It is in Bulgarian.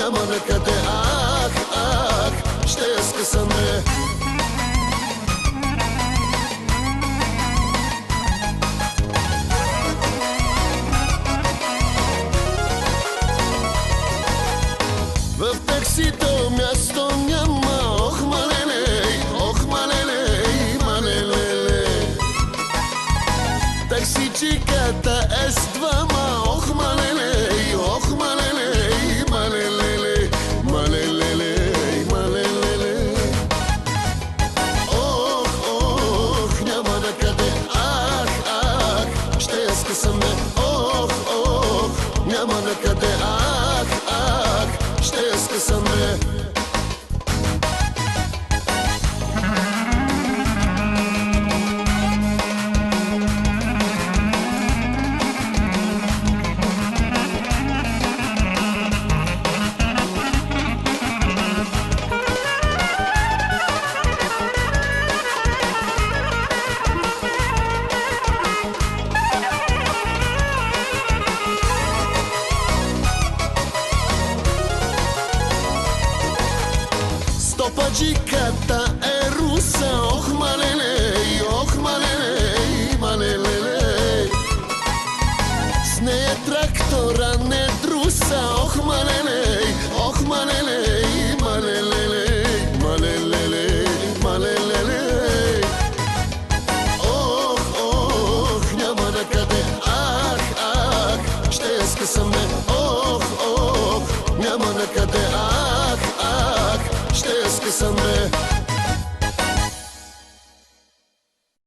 няма накъде, ще я скъсаме. В таксито място няма, ох малелей, малелеле. Таксичиката е с двама, ох малелей, малелеле, малелеле, малелеле. Ох, няма накъде, ще я скъсаме. Ох, няма накъде, ще я скъсаме. Стопаджиката е руса, ох малелей, малелеле. С нея трактора не друса, ох малелей, малелеле, малелеле, малелеле. Ох, няма накъде, ще я скъсаме. Ох, няма накъде, ще я скъсаме.